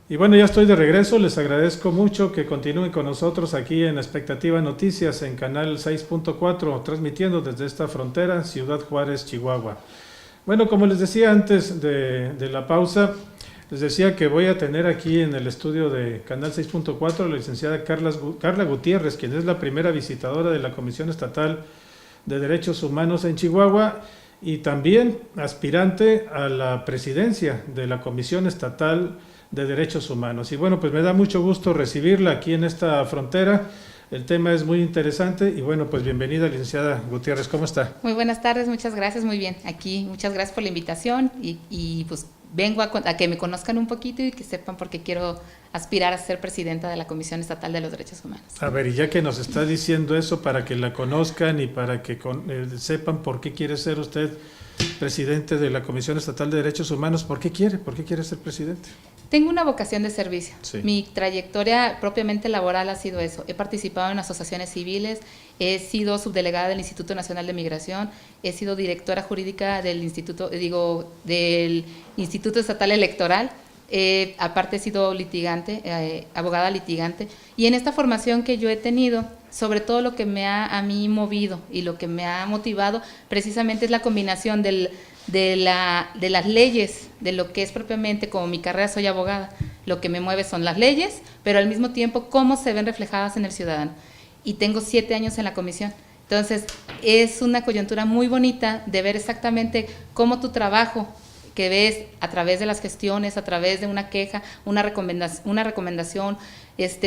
Y bueno, ya estoy de regreso, les agradezco mucho que continúen con nosotros aquí en Expectativa Noticias en Canal 6.4, transmitiendo desde esta frontera, Ciudad Juárez, Chihuahua. Bueno, como les decía antes de la pausa, les decía que voy a tener aquí en el estudio de Canal 6.4 la licenciada Carla Gutiérrez, quien es la primera visitadora de la Comisión Estatal de Derechos Humanos en Chihuahua y también aspirante a la presidencia de la Comisión Estatal de Derechos Humanos. Y bueno, pues me da mucho gusto recibirla aquí en esta frontera. El tema es muy interesante y bueno, pues bienvenida, licenciada Gutiérrez, ¿cómo está? Muy buenas tardes, muchas gracias, muy bien. Aquí, muchas gracias por la invitación y pues vengo a que me conozcan un poquito y que sepan por qué quiero aspirar a ser presidenta de la Comisión Estatal de los Derechos Humanos. A ver, y ya que nos está diciendo eso para que la conozcan y para que sepan por qué quiere ser usted presidente de la Comisión Estatal de Derechos Humanos, ¿por qué quiere ser presidente? Tengo una vocación de servicio. Sí. Mi trayectoria propiamente laboral ha sido eso. He participado en asociaciones civiles, he sido subdelegada del Instituto Nacional de Migración, he sido directora jurídica del del Instituto Estatal Electoral. Aparte he sido litigante, abogada litigante, y en esta formación que yo he tenido, sobre todo lo que me ha a mí movido y lo que me ha motivado precisamente es la combinación de las leyes, de lo que es propiamente, como mi carrera soy abogada, lo que me mueve son las leyes, pero al mismo tiempo cómo se ven reflejadas en el ciudadano. Y tengo 7 años en la comisión. Entonces, es una coyuntura muy bonita de ver exactamente cómo tu trabajo, que ves a través de las gestiones, a través de una queja, una recomendación,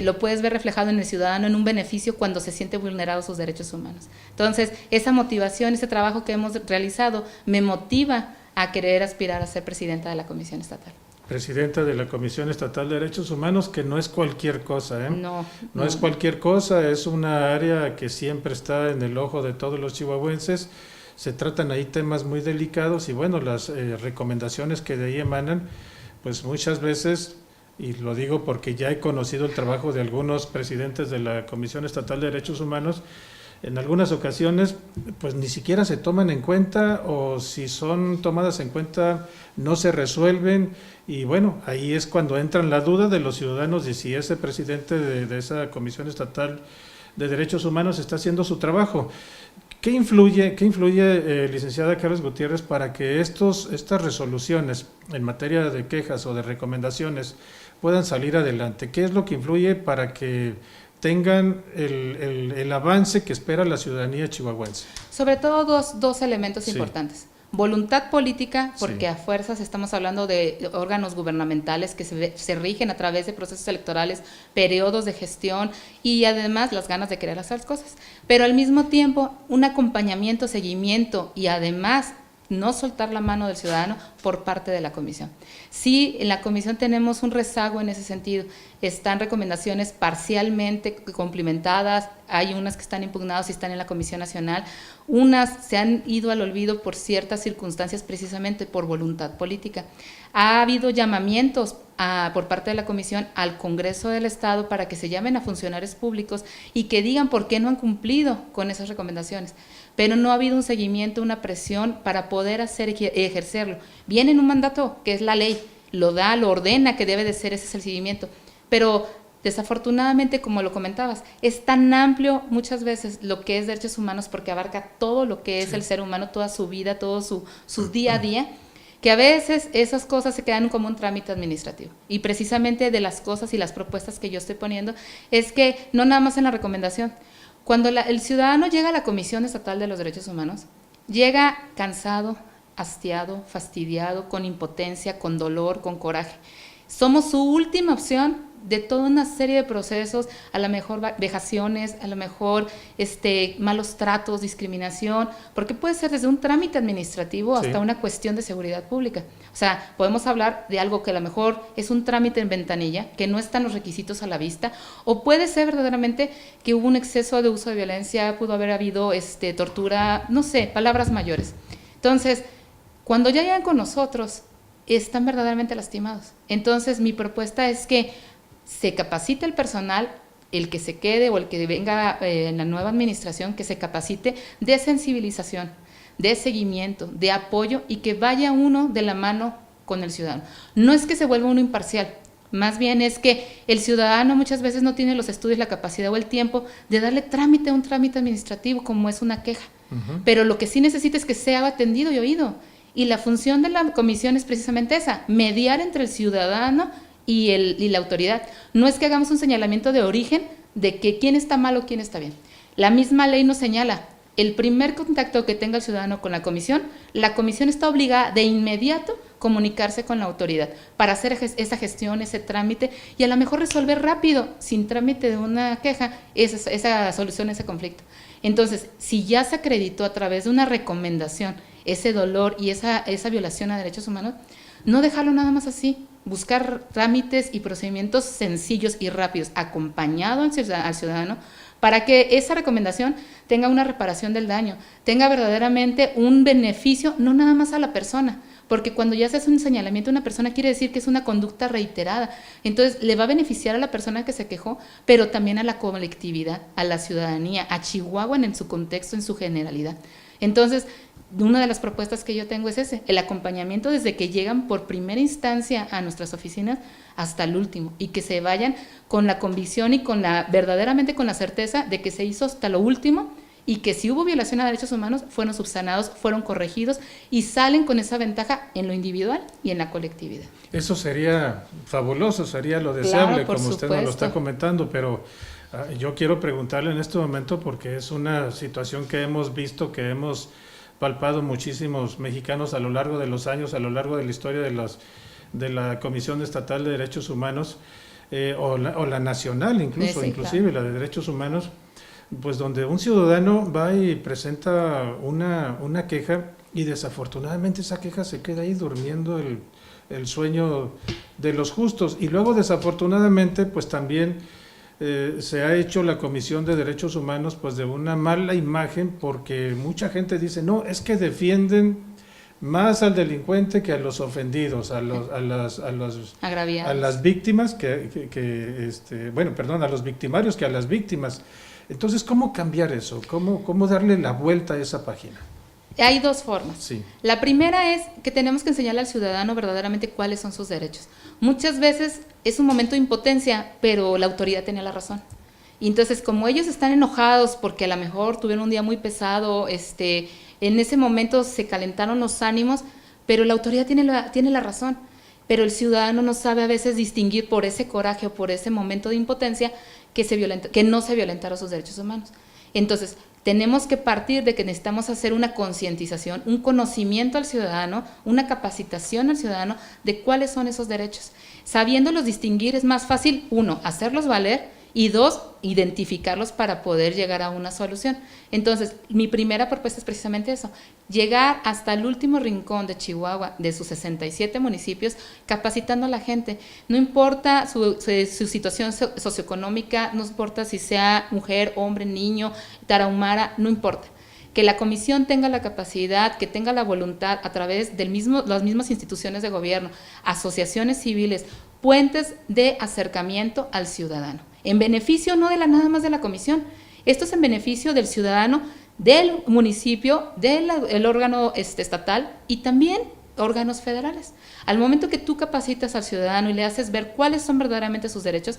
lo puedes ver reflejado en el ciudadano en un beneficio cuando se siente vulnerado sus derechos humanos. Entonces, esa motivación, ese trabajo que hemos realizado, me motiva a querer aspirar a ser presidenta de la Comisión Estatal. Presidenta de la Comisión Estatal de Derechos Humanos, que no es cualquier cosa, ¿eh? No es cualquier cosa, es una área que siempre está en el ojo de todos los chihuahuenses. Se tratan ahí temas muy delicados y bueno, las recomendaciones que de ahí emanan, pues muchas veces, y lo digo porque ya he conocido el trabajo de algunos presidentes de la Comisión Estatal de Derechos Humanos, en algunas ocasiones pues ni siquiera se toman en cuenta o si son tomadas en cuenta no se resuelven y bueno, ahí es cuando entra la duda de los ciudadanos de si ese presidente de esa Comisión Estatal de Derechos Humanos está haciendo su trabajo. ¿Qué influye licenciada Carlos Gutiérrez, para que estas resoluciones en materia de quejas o de recomendaciones puedan salir adelante? ¿Qué es lo que influye para que tengan el avance que espera la ciudadanía chihuahuense? Sobre todo dos elementos importantes. Voluntad política, porque a fuerzas estamos hablando de órganos gubernamentales que se rigen a través de procesos electorales, periodos de gestión y además las ganas de querer hacer las cosas. Pero al mismo tiempo un acompañamiento, seguimiento y además no soltar la mano del ciudadano por parte de la comisión. Sí, en la comisión tenemos un rezago en ese sentido. Están recomendaciones parcialmente complementadas, hay unas que están impugnadas y están en la Comisión Nacional, unas se han ido al olvido por ciertas circunstancias, precisamente por voluntad política. Ha habido llamamientos por parte de la comisión al Congreso del Estado para que se llamen a funcionarios públicos y que digan por qué no han cumplido con esas recomendaciones, pero no ha habido un seguimiento, una presión para poder ejercerlo. Viene en un mandato que es la ley, lo ordena que debe de ser, ese es el seguimiento, pero desafortunadamente, como lo comentabas, es tan amplio muchas veces lo que es derechos humanos porque abarca todo lo que es el ser humano, toda su vida, todo su día a día, que a veces esas cosas se quedan como un trámite administrativo. Y precisamente de las cosas y las propuestas que yo estoy poniendo es que no nada más en la recomendación. Cuando el ciudadano llega a la Comisión Estatal de los Derechos Humanos, llega cansado, hastiado, fastidiado, con impotencia, con dolor, con coraje. Somos su última opción de toda una serie de procesos, a lo mejor vejaciones, a lo mejor malos tratos, discriminación, porque puede ser desde un trámite administrativo hasta una cuestión de seguridad pública. O sea, podemos hablar de algo que a lo mejor es un trámite en ventanilla, que no están los requisitos a la vista, o puede ser verdaderamente que hubo un exceso de uso de violencia, pudo haber habido tortura, no sé, palabras mayores. Entonces, cuando ya llegan con nosotros, están verdaderamente lastimados. Entonces, mi propuesta es que se capacite el personal, el que se quede o el que venga en la nueva administración, que se capacite de sensibilización, de seguimiento, de apoyo y que vaya uno de la mano con el ciudadano. No es que se vuelva uno imparcial, Más bien es que el ciudadano muchas veces no tiene los estudios, la capacidad o el tiempo de darle trámite a un trámite administrativo como es una queja. Pero lo que sí necesita es que sea atendido y oído. Y la función de la comisión es precisamente esa, mediar entre el ciudadano y la autoridad. No es que hagamos un señalamiento de origen de que quién está mal o quién está bien. La misma ley nos señala, el primer contacto que tenga el ciudadano con la comisión está obligada de inmediato comunicarse con la autoridad para hacer esa gestión, ese trámite y a lo mejor resolver rápido, sin trámite de una queja, esa solución, ese conflicto. Entonces, si ya se acreditó a través de una recomendación ese dolor y esa violación a derechos humanos, no dejarlo nada más así, buscar trámites y procedimientos sencillos y rápidos, acompañado al ciudadano, para que esa recomendación tenga una reparación del daño, tenga verdaderamente un beneficio, no nada más a la persona, porque cuando ya se hace un señalamiento a una persona quiere decir que es una conducta reiterada, entonces le va a beneficiar a la persona que se quejó, pero también a la colectividad, a la ciudadanía, a Chihuahua en su contexto, en su generalidad. Entonces, una de las propuestas que yo tengo es ese, el acompañamiento desde que llegan por primera instancia a nuestras oficinas hasta el último, y que se vayan con la convicción y verdaderamente con la certeza de que se hizo hasta lo último, y que si hubo violación a derechos humanos, fueron subsanados, fueron corregidos, y salen con esa ventaja en lo individual y en la colectividad. Eso sería fabuloso, sería lo deseable, claro, como usted nos lo está comentando, pero yo quiero preguntarle en este momento, porque es una situación que hemos visto, que hemos palpado muchísimos mexicanos a lo largo de los años, a lo largo de la historia de la Comisión Estatal de Derechos Humanos, o la nacional inclusive, claro, la de Derechos Humanos, pues donde un ciudadano va y presenta una queja y desafortunadamente esa queja se queda ahí durmiendo el sueño de los justos, y luego desafortunadamente pues también se ha hecho la Comisión de Derechos Humanos pues de una mala imagen, porque mucha gente dice, no, es que defienden más al delincuente que a los ofendidos, a las víctimas, a los victimarios que a las víctimas. Entonces, ¿cómo cambiar eso? ¿Cómo darle la vuelta a esa página? Hay dos formas. Sí. La primera es que tenemos que enseñarle al ciudadano verdaderamente cuáles son sus derechos. Muchas veces es un momento de impotencia, pero la autoridad tenía la razón. Y entonces, como ellos están enojados porque a lo mejor tuvieron un día muy pesado, en ese momento se calentaron los ánimos, pero la autoridad tiene la razón. Pero el ciudadano no sabe a veces distinguir por ese coraje o por ese momento de impotencia que no se violentaron sus derechos humanos. Entonces, tenemos que partir de que necesitamos hacer una concientización, un conocimiento al ciudadano, una capacitación al ciudadano de cuáles son esos derechos. Sabiéndolos distinguir es más fácil, 1, hacerlos valer, y 2, identificarlos para poder llegar a una solución. Entonces, mi primera propuesta es precisamente eso, llegar hasta el último rincón de Chihuahua, de sus 67 municipios, capacitando a la gente. No importa su situación socioeconómica, no importa si sea mujer, hombre, niño, tarahumara, no importa. Que la comisión tenga la capacidad, que tenga la voluntad a través de las mismas instituciones de gobierno, asociaciones civiles, puentes de acercamiento al ciudadano. En beneficio no nada más de la comisión, esto es en beneficio del ciudadano, del municipio, del órgano estatal y también órganos federales. Al momento que tú capacitas al ciudadano y le haces ver cuáles son verdaderamente sus derechos,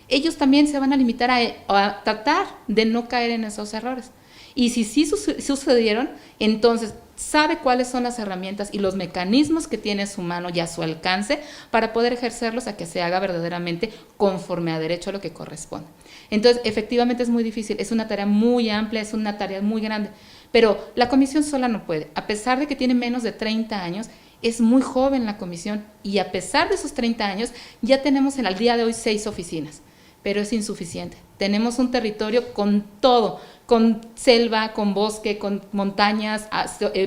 ellos también se van a limitar a tratar de no caer en esos errores. Y si sí sucedieron, entonces sabe cuáles son las herramientas y los mecanismos que tiene a su mano y a su alcance para poder ejercerlos a que se haga verdaderamente conforme a derecho a lo que corresponde. Entonces, efectivamente es muy difícil, es una tarea muy amplia, es una tarea muy grande, pero la comisión sola no puede. A pesar de que tiene menos de 30 años, es muy joven la comisión, y a pesar de esos 30 años, ya tenemos al día de hoy 6 oficinas, pero es insuficiente. Tenemos un territorio con todo, con selva, con bosque, con montañas,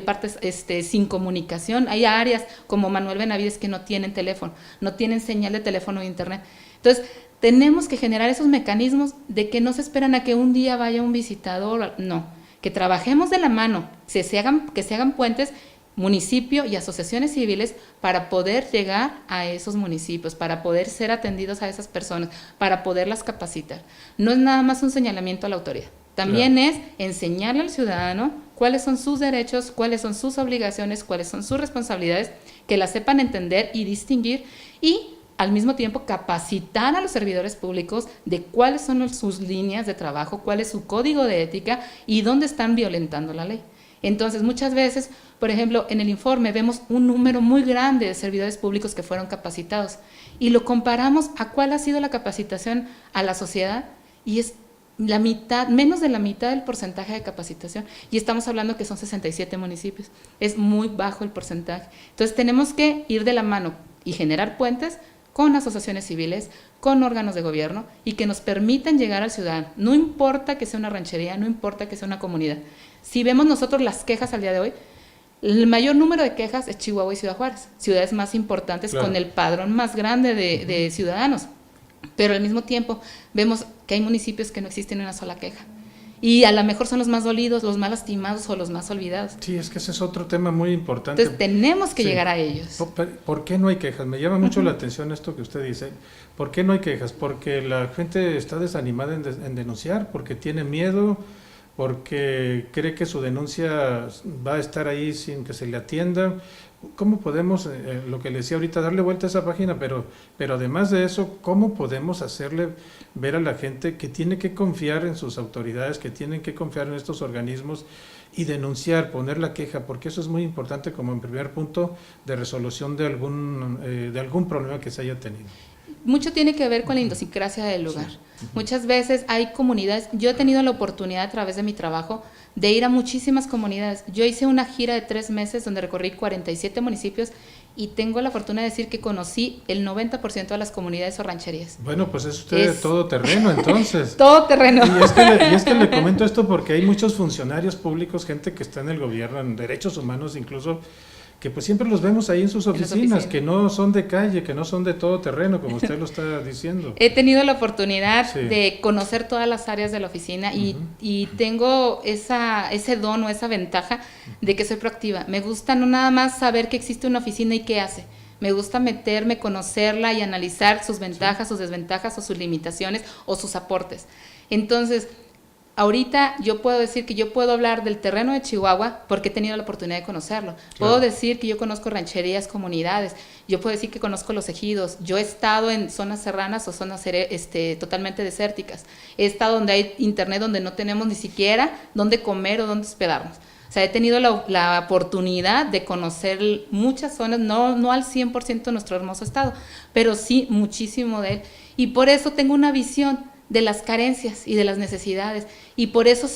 partes sin comunicación. Hay áreas como Manuel Benavides que no tienen teléfono, no tienen señal de teléfono o internet. Entonces, tenemos que generar esos mecanismos de que no se esperan a que un día vaya un visitador, no, que trabajemos de la mano, que se hagan puentes, municipio y asociaciones civiles para poder llegar a esos municipios, para poder ser atendidos a esas personas, para poderlas capacitar. No es nada más un señalamiento a la autoridad. También claro, es enseñarle al ciudadano cuáles son sus derechos, cuáles son sus obligaciones, cuáles son sus responsabilidades, que las sepan entender y distinguir, y al mismo tiempo capacitar a los servidores públicos de cuáles son sus líneas de trabajo, cuál es su código de ética y dónde están violentando la ley. Entonces, muchas veces, por ejemplo, en el informe vemos un número muy grande de servidores públicos que fueron capacitados y lo comparamos a cuál ha sido la capacitación a la sociedad y es la mitad, menos de la mitad del porcentaje de capacitación, y estamos hablando que son 67 municipios, es muy bajo el porcentaje. Entonces tenemos que ir de la mano y generar puentes con asociaciones civiles, con órganos de gobierno y que nos permitan llegar al ciudadano, no importa que sea una ranchería, no importa que sea una comunidad. Si vemos nosotros las quejas al día de hoy, el mayor número de quejas es Chihuahua y Ciudad Juárez, ciudades más importantes, claro, con el padrón más grande de ciudadanos. Pero al mismo tiempo vemos que hay municipios que no existen una sola queja. Y a lo mejor son los más dolidos, los más lastimados o los más olvidados. Sí, es que ese es otro tema muy importante. Entonces tenemos que llegar a ellos. ¿Por qué no hay quejas? Me llama mucho la atención esto que usted dice. ¿Por qué no hay quejas? Porque la gente está desanimada en denunciar, porque tiene miedo, porque cree que su denuncia va a estar ahí sin que se le atienda. ¿Cómo podemos, lo que le decía ahorita, darle vuelta a esa página, pero además de eso, cómo podemos hacerle ver a la gente que tiene que confiar en sus autoridades, que tienen que confiar en estos organismos y denunciar, poner la queja, porque eso es muy importante como en primer punto de resolución de algún problema que se haya tenido? Mucho tiene que ver con la idiosincrasia del lugar. Sí. Muchas veces hay comunidades, yo he tenido la oportunidad a través de mi trabajo de ir a muchísimas comunidades. Yo hice una gira de 3 meses donde recorrí 47 municipios y tengo la fortuna de decir que conocí el 90% de las comunidades o rancherías. Bueno, pues es usted todo terreno entonces. Todo terreno. Y es que le comento esto porque hay muchos funcionarios públicos, gente que está en el gobierno, en derechos humanos incluso, que pues siempre los vemos ahí en sus oficinas, que no son de calle, que no son de todo terreno, como usted lo está diciendo. He tenido la oportunidad de conocer todas las áreas de la oficina y tengo ese don o esa ventaja de que soy proactiva. Me gusta no nada más saber que existe una oficina y qué hace. Me gusta meterme, conocerla y analizar sus ventajas, sus desventajas o sus limitaciones o sus aportes. Entonces, ahorita yo puedo decir que yo puedo hablar del terreno de Chihuahua porque he tenido la oportunidad de conocerlo. Puedo decir que yo conozco rancherías, comunidades. Yo puedo decir que conozco los ejidos. Yo he estado en zonas serranas o zonas totalmente desérticas. He estado donde hay internet, donde no tenemos ni siquiera dónde comer o dónde hospedarnos. O sea, he tenido la oportunidad de conocer muchas zonas, no al 100% de nuestro hermoso estado, pero sí muchísimo de él. Y por eso tengo una visión de las carencias y de las necesidades, y por eso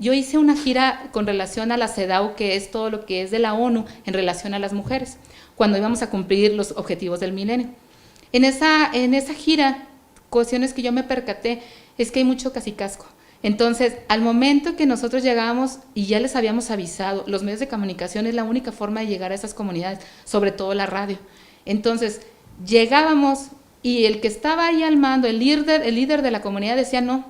yo hice una gira con relación a la CEDAW, que es todo lo que es de la ONU en relación a las mujeres, cuando íbamos a cumplir los objetivos del milenio. En esa gira, cuestiones que yo me percaté, es que hay mucho cacicazgo. Entonces, al momento que nosotros llegábamos y ya les habíamos avisado, los medios de comunicación es la única forma de llegar a esas comunidades, sobre todo la radio. Entonces, llegábamos y el que estaba ahí al mando, el líder de la comunidad decía no,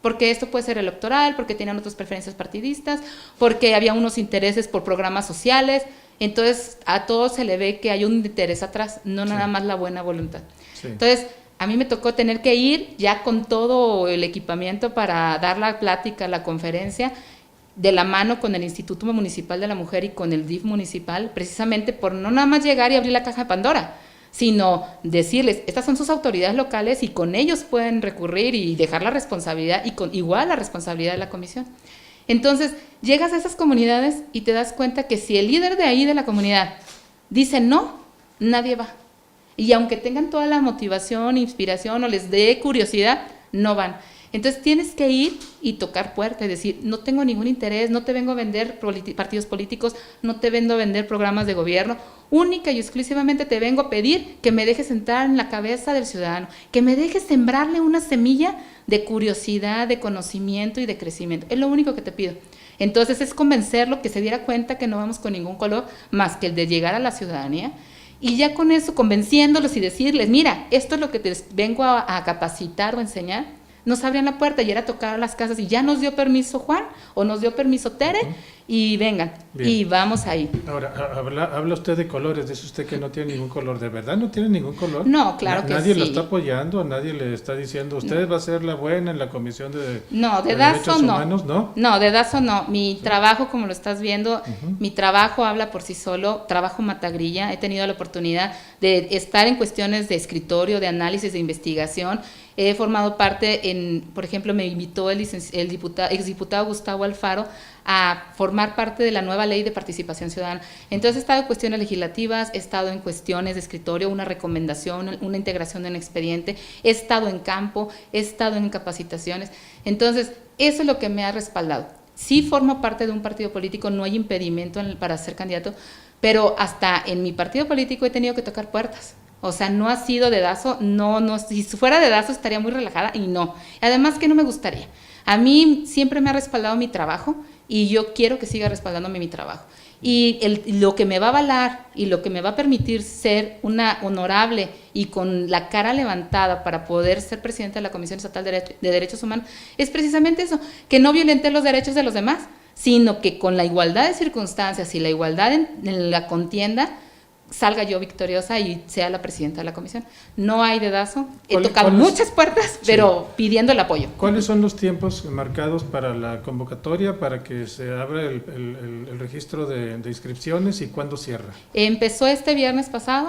porque esto puede ser electoral, porque tenían otras preferencias partidistas, porque había unos intereses por programas sociales. Entonces, a todos se le ve que hay un interés atrás, no nada más la buena voluntad. Sí. Entonces, a mí me tocó tener que ir ya con todo el equipamiento para dar la plática, la conferencia, de la mano con el Instituto Municipal de la Mujer y con el DIF municipal, precisamente por no nada más llegar y abrir la caja de Pandora, sino decirles, estas son sus autoridades locales y con ellos pueden recurrir y dejar la responsabilidad, y con igual la responsabilidad de la comisión. Entonces, llegas a esas comunidades y te das cuenta que si el líder de ahí de la comunidad dice no, nadie va. Y aunque tengan toda la motivación, inspiración o les dé curiosidad, no van. Entonces tienes que ir y tocar puertas y decir, no tengo ningún interés, no te vengo a vender partidos políticos, no te vengo a vender programas de gobierno, única y exclusivamente te vengo a pedir que me dejes entrar en la cabeza del ciudadano, que me dejes sembrarle una semilla de curiosidad, de conocimiento y de crecimiento. Es lo único que te pido. Entonces es convencerlo, que se diera cuenta que no vamos con ningún color más que el de llegar a la ciudadanía. Y ya con eso, convenciéndolos y decirles, mira, esto es lo que te vengo a capacitar o enseñar, nos abrían la puerta y era tocar a las casas y ya nos dio permiso Juan o nos dio permiso Tere y vengan, bien, y vamos ahí. Ahora, habla usted de colores, dice usted que no tiene ningún color, ¿de verdad no tiene ningún color? No, claro que sí. Nadie lo está apoyando, nadie le está diciendo, usted va a ser la buena en la Comisión de Derechos Humanos, ¿no? No, de DASO no, mi trabajo, como lo estás viendo, mi trabajo habla por sí solo, trabajo matagrilla, he tenido la oportunidad de estar en cuestiones de escritorio, de análisis, de investigación. He formado parte, por ejemplo, me invitó el exdiputado Gustavo Alfaro a formar parte de la nueva ley de participación ciudadana. Entonces he estado en cuestiones legislativas, he estado en cuestiones de escritorio, una recomendación, una integración en expediente, he estado en campo, he estado en capacitaciones. Entonces, eso es lo que me ha respaldado. Sí formo parte de un partido político, no hay impedimento para ser candidato, pero hasta en mi partido político he tenido que tocar puertas. O sea, no ha sido de DASO, no, si fuera de DASO estaría muy relajada y no. Además que no me gustaría. A mí siempre me ha respaldado mi trabajo y yo quiero que siga respaldándome mi trabajo. Y lo que me va a avalar y lo que me va a permitir ser una honorable y con la cara levantada para poder ser presidenta de la Comisión Estatal de Derechos Humanos es precisamente eso, que no violente los derechos de los demás, sino que con la igualdad de circunstancias y la igualdad en la contienda salga yo victoriosa y sea la presidenta de la comisión. No hay dedazo, he tocado muchas puertas, pero sí, pidiendo el apoyo. ¿Cuáles son los tiempos marcados para la convocatoria, para que se abra el registro de inscripciones y cuándo cierra? Empezó este viernes pasado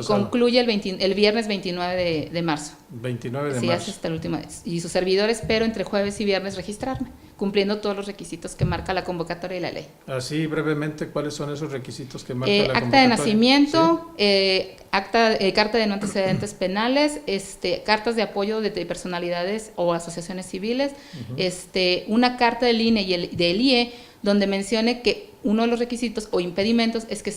concluye el viernes 29 de marzo. 29 de marzo. Sí, hasta el último día. Y su servidor espero entre jueves y viernes registrarme, cumpliendo todos los requisitos que marca la convocatoria y la ley. Así brevemente, ¿cuáles son esos requisitos que marca la convocatoria? Acta de nacimiento, ¿sí? Carta de no antecedentes penales, cartas de apoyo de personalidades o asociaciones civiles, una carta del INE y del IE, donde mencione que uno de los requisitos o impedimentos es que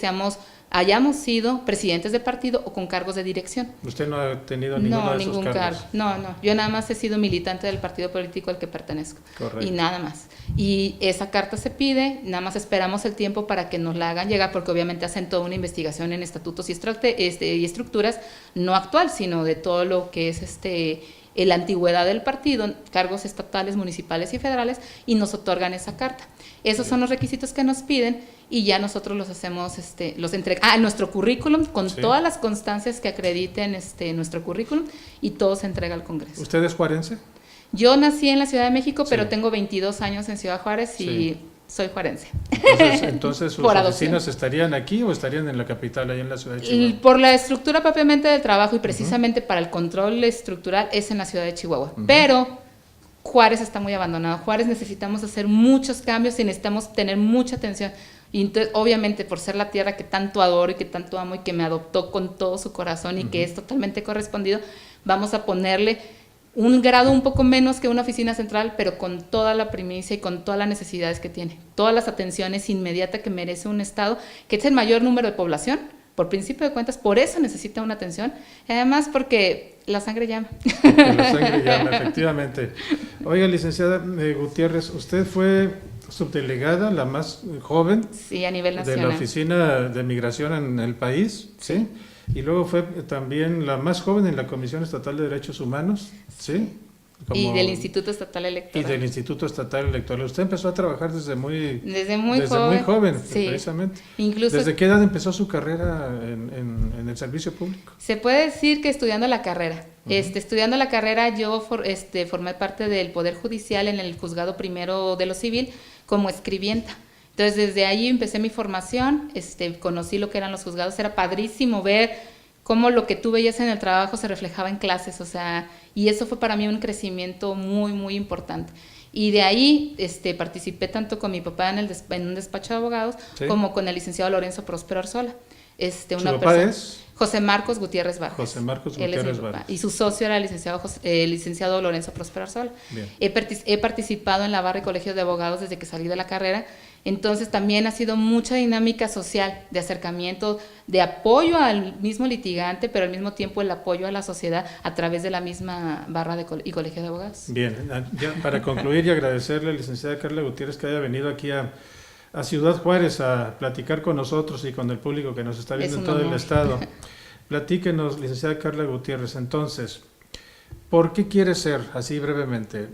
hayamos sido presidentes de partido o con cargos de dirección. ¿Usted no ha tenido ninguno de esos cargos? No, yo nada más he sido militante del partido político al que pertenezco. Correcto. Y nada más. Y esa carta se pide, nada más esperamos el tiempo para que nos la hagan llegar, porque obviamente hacen toda una investigación en estatutos y estructuras, no actual, sino de todo lo que es la antigüedad del partido, cargos estatales, municipales y federales, y nos otorgan esa carta. Esos son los requisitos que nos piden y ya nosotros los hacemos, los entregamos, nuestro currículum, con todas las constancias que acrediten nuestro currículum, y todo se entrega al Congreso. ¿Usted es juarense? Yo nací en la Ciudad de México, pero tengo 22 años en Ciudad Juárez y soy juarense. Entonces ¿sus oficinas estarían aquí o estarían en la capital, ahí en la ciudad de Chihuahua? Por la estructura propiamente del trabajo y precisamente para el control estructural es en la ciudad de Chihuahua. Pero Juárez está muy abandonado. Juárez necesitamos hacer muchos cambios y necesitamos tener mucha atención. Y entonces, obviamente, por ser la tierra que tanto adoro y que tanto amo y que me adoptó con todo su corazón y que es totalmente correspondido, vamos a ponerle un grado un poco menos que una oficina central, pero con toda la primicia y con todas las necesidades que tiene, todas las atenciones inmediatas que merece un estado, que es el mayor número de población, por principio de cuentas, por eso necesita una atención, y además porque la sangre llama. Porque la sangre llama, efectivamente. Oiga, licenciada Gutiérrez, usted fue subdelegada, la más joven, sí, a nivel nacional, de la Oficina de Migración en el país, ¿sí? Y luego fue también la más joven en la Comisión Estatal de Derechos Humanos, ¿sí? Y del Instituto Estatal Electoral. Y del Instituto Estatal Electoral. Usted empezó a trabajar desde muy joven, sí, precisamente. Incluso, ¿desde qué edad empezó su carrera en el servicio público? Se puede decir que estudiando la carrera. Estudiando la carrera yo formé parte del Poder Judicial en el Juzgado Primero de lo Civil como escribienta. Entonces, desde ahí empecé mi formación, conocí lo que eran los juzgados, era padrísimo ver cómo lo que tú veías en el trabajo se reflejaba en clases, o sea, y eso fue para mí un crecimiento muy, muy importante. Y de ahí participé tanto con mi papá en un despacho de abogados, como con el licenciado Lorenzo Próspero Arzola. ¿Su papá es? José Marcos Gutiérrez Vargas. José Marcos Gutiérrez Vargas. Y su socio era el licenciado Lorenzo Próspero Arzola. He participado en la barra y colegio de abogados desde que salí de la carrera. Entonces también ha sido mucha dinámica social, de acercamiento, de apoyo al mismo litigante, pero al mismo tiempo el apoyo a la sociedad a través de la misma barra y colegio de abogados. Bien, ya para concluir y agradecerle a la licenciada Carla Gutiérrez que haya venido aquí a Ciudad Juárez a platicar con nosotros y con el público que nos está viendo en todo el estado. Platíquenos, licenciada Carla Gutiérrez, entonces, ¿por qué quiere ser, así brevemente,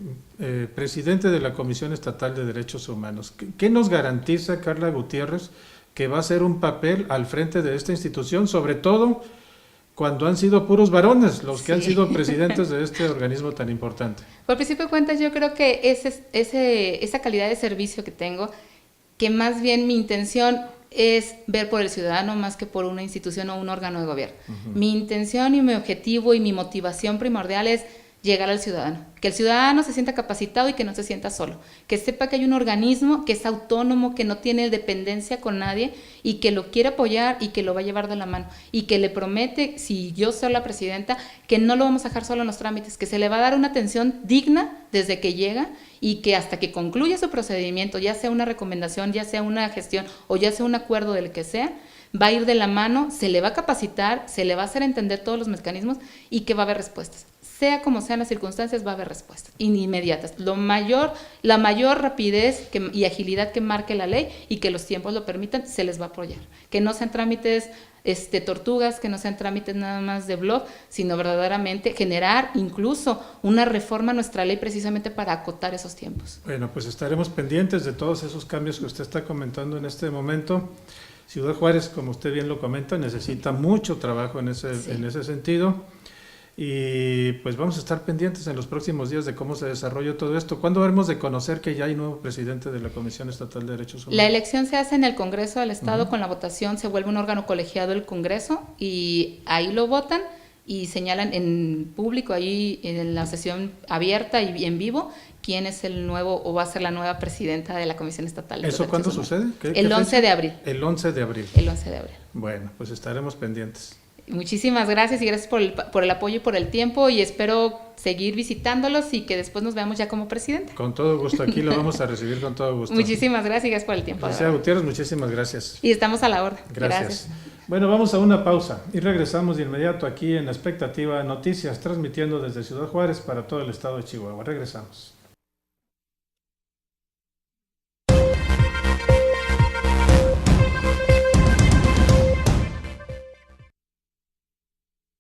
presidente de la Comisión Estatal de Derechos Humanos? ¿Qué nos garantiza Carla Gutiérrez que va a hacer un papel al frente de esta institución, sobre todo cuando han sido puros varones los que han sido presidentes de este organismo tan importante? Por principio de cuentas, yo creo que esa calidad de servicio que tengo, que más bien mi intención es ver por el ciudadano más que por una institución o un órgano de gobierno. Mi intención y mi objetivo y mi motivación primordial es llegar al ciudadano, que el ciudadano se sienta capacitado y que no se sienta solo, que sepa que hay un organismo que es autónomo, que no tiene dependencia con nadie y que lo quiere apoyar y que lo va a llevar de la mano y que le promete, si yo soy la presidenta, que no lo vamos a dejar solo en los trámites, que se le va a dar una atención digna desde que llega y que hasta que concluya su procedimiento, ya sea una recomendación, ya sea una gestión o ya sea un acuerdo del que sea, va a ir de la mano, se le va a capacitar, se le va a hacer entender todos los mecanismos y que va a haber respuestas. Sea como sean las circunstancias, va a haber respuestas inmediatas. La mayor rapidez y agilidad que marque la ley y que los tiempos lo permitan, se les va a apoyar. Que no sean trámites tortugas, que no sean trámites nada más de blog, sino verdaderamente generar incluso una reforma a nuestra ley precisamente para acotar esos tiempos. Bueno, pues estaremos pendientes de todos esos cambios que usted está comentando en este momento. Ciudad Juárez, como usted bien lo comenta, necesita mucho trabajo en ese sentido. Y pues vamos a estar pendientes en los próximos días de cómo se desarrolla todo esto. ¿Cuándo habremos de conocer que ya hay nuevo presidente de la Comisión Estatal de Derechos Humanos? La elección se hace en el Congreso del Estado, con la votación se vuelve un órgano colegiado del Congreso y ahí lo votan y señalan en público, ahí en la sesión abierta y en vivo, quién es el nuevo o va a ser la nueva presidenta de la Comisión Estatal de Derechos Humanos. ¿Eso cuándo sucede? El 11 de abril. El 11 de abril. El 11 de abril. Bueno, pues estaremos pendientes. Muchísimas gracias y gracias por el apoyo y por el tiempo y espero seguir visitándolos y que después nos veamos ya como presidente. Con todo gusto, aquí lo vamos a recibir con todo gusto. Muchísimas gracias y gracias por el tiempo. Alicia Gutiérrez, muchísimas gracias. Y estamos a la orden. Gracias. Bueno, vamos a una pausa y regresamos de inmediato aquí en La Expectativa Noticias, transmitiendo desde Ciudad Juárez para todo el estado de Chihuahua. Regresamos.